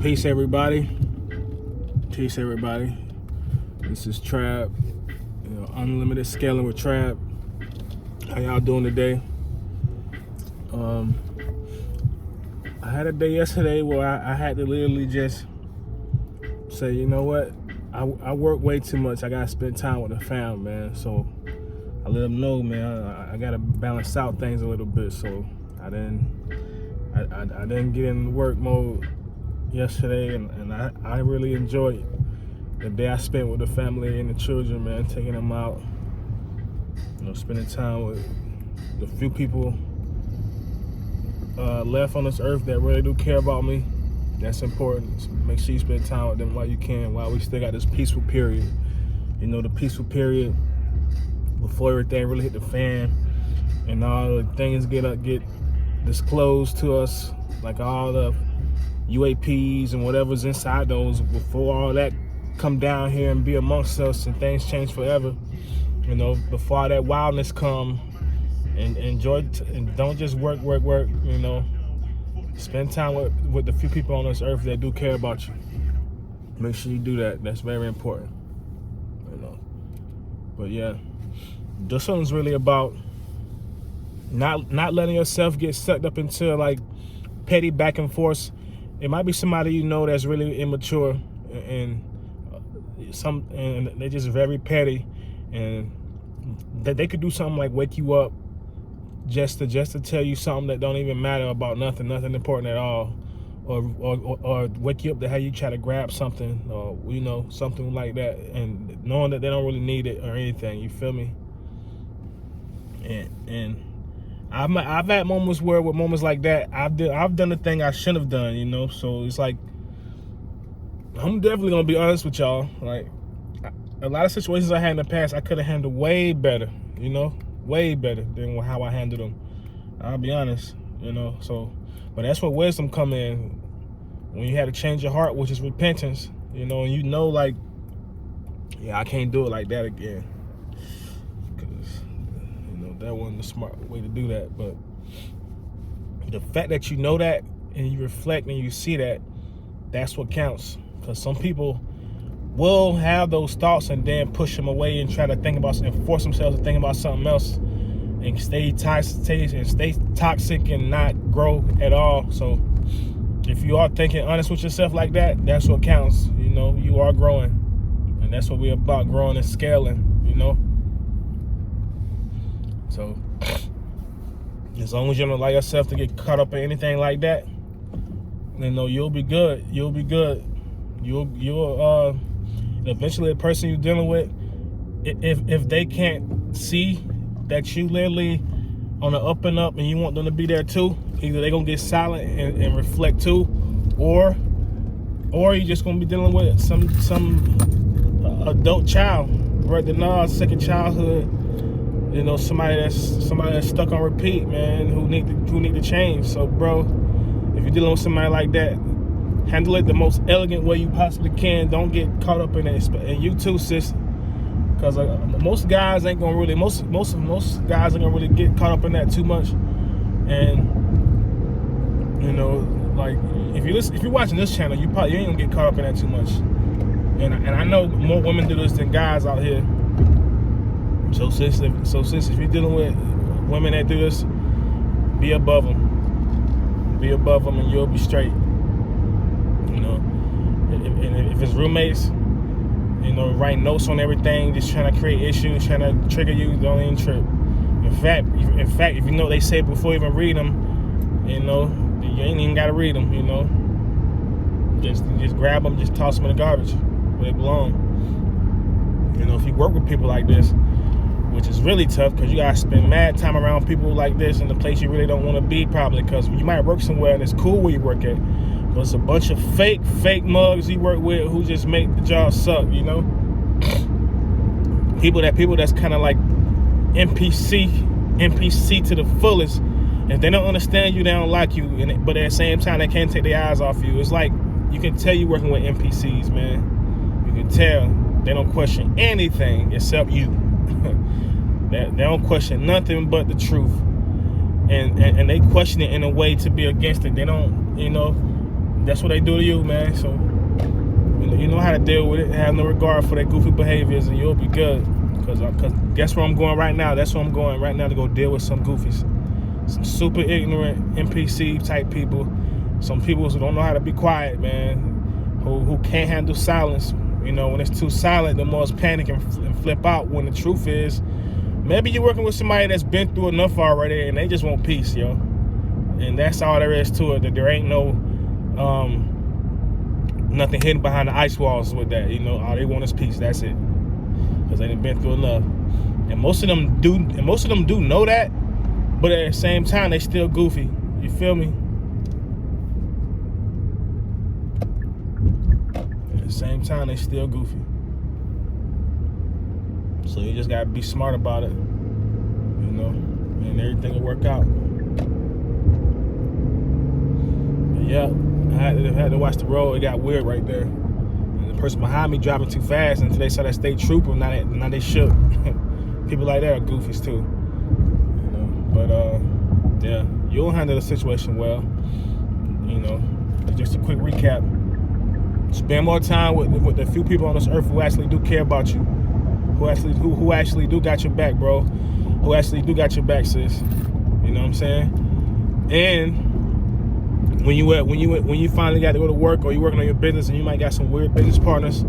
Peace, everybody. Peace, everybody. This is Trap. Unlimited scaling with Trap. How y'all doing today? I had a day yesterday where I had to literally just say, you know what? I work way too much. I gotta spend time with the fam, man. So I let them know, man. I gotta balance out things a little bit. So I didn't get in work mode yesterday, and I really enjoyed the day I spent with the family and the children, man. Taking them out, spending time with the few people left on this earth that really do care about me. That's important. So make sure you spend time with them while you can, while we still got this peaceful period. The peaceful period before everything really hit the fan and all the things get disclosed to us, like all the UAPs and whatever's inside those, before all that come down here and be amongst us and things change forever. Before all that wildness come, and enjoy and don't just work. Spend time with the few people on this earth that do care about you. Make sure you do that. That's very important. But yeah, this one's really about not letting yourself get sucked up into like petty back and forth. It might be somebody that's really immature and they're just very petty, and that they could do something like wake you up just to tell you something that don't even matter about nothing important at all, or wake you up to how you try to grab something, or something like that, and knowing that they don't really need it or anything. You feel me? And I've had moments where with moments like that I've done the thing I shouldn't have done. So it's like, I'm definitely gonna be honest with y'all. Like, a lot of situations I had in the past I could have handled way better. Way better than how I handled them. I'll be honest. So, but that's where wisdom come in. When you had to change your heart, which is repentance. And like, yeah, I can't do it like that again. That wasn't the smart way to do that. But the fact that you know that and you reflect and you see that, that's what counts. Because some people will have those thoughts and then push them away and try to think about and force themselves to think about something else and stay toxic and not grow at all. So if you are thinking honest with yourself like that, that's what counts. You are growing, and that's what we're about, growing and scaling. So as long as you don't allow yourself to get caught up in anything like that, you'll be good. You'll be good. You'll eventually the person you're dealing with, if they can't see that you literally on the up and up and you want them to be there too, either they're gonna get silent and reflect too, or you're just gonna be dealing with some adult child, right? Second childhood. Somebody that's stuck on repeat, man, who need to change. So, bro, if you're dealing with somebody like that, handle it the most elegant way you possibly can. Don't get caught up in it. And you too, sis, because most guys ain't gonna really most guys ain't gonna really get caught up in that too much. And like, if you're watching this channel, you ain't gonna get caught up in that too much. And I know more women do this than guys out here. So sis, if you're dealing with women that do this, be above them. Be above them, and you'll be straight. And if it's roommates, write notes on everything, just trying to create issues, trying to trigger you, don't even trip. In fact, if they say it before you even read them, you ain't even gotta read them. Just grab them, just toss them in the garbage where they belong. If you work with people like this, which is really tough, because you gotta spend mad time around people like this in the place you really don't want to be, probably, because you might work somewhere and it's cool where you work at, but it's a bunch of fake mugs you work with who just make the job suck. People that's kind of like NPC to the fullest. If they don't understand you, they don't like you, but at the same time they can't take their eyes off you. It's like, you can tell you working with NPCs, man. You can tell they don't question anything except you. They don't question nothing but the truth, and they question it in a way to be against it. They don't, That's what they do to you, man. So you know how to deal with it. Have no regard for their goofy behaviors, and you'll be good. Cause guess where I'm going right now? That's where I'm going right now, to go deal with some goofies, some super ignorant NPC type people, some people who don't know how to be quiet, man, who can't handle silence. You know, when it's too silent, the most panic and flip out. When the truth is, maybe you're working with somebody that's been through enough already, and they just want peace, yo. And that's all there is to it. That there ain't no nothing hidden behind the ice walls with that. You know, all they want is peace. That's it. Because they done been through enough. And most of them do know that, but at the same time, they still goofy. You feel me? At the same time, they still goofy. So you just gotta be smart about it, you know, and everything will work out. But yeah, I had to watch the road. It got weird right there. And the person behind me driving too fast, and until they saw that state trooper, now they shook. People like that are goofies too, you know. But yeah, you'll handle the situation well. You know, just a quick recap. Spend more time with the few people on this earth who actually do care about you. Who actually do got your back, bro. Who actually do got your back, sis. You know what I'm saying? And when you finally got to go to work, or you're working on your business, and you might got some weird business partners,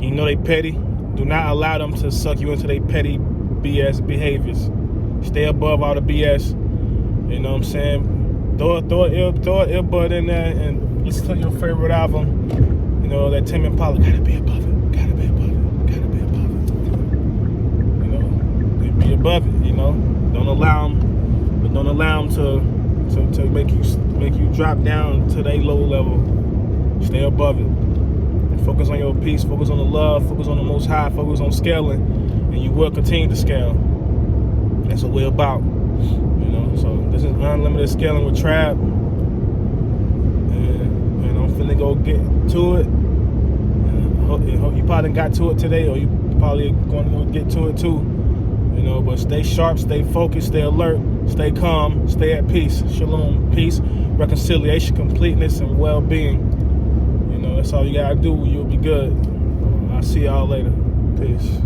you know they petty. Do not allow them to suck you into their petty BS behaviors. Stay above all the BS. You know what I'm saying? Throw an earbud in there and listen to your favorite album. You know, that Tim Impala, gotta be above it. Be above it, you know. Don't allow them to make you drop down to their low level. Stay above it. And focus on your peace. Focus on the love. Focus on the Most High. Focus on scaling, and you will continue to scale. That's what we're about, you know. So this is Unlimited Scaling with Trap, and I'm finna go get to it. And you probably got to it today, or you probably going to go get to it too. You know, but stay sharp, stay focused, stay alert, stay calm, stay at peace. Shalom, peace, reconciliation, completeness, and well-being. You know, that's all you gotta do. You'll be good. I'll see y'all later. Peace.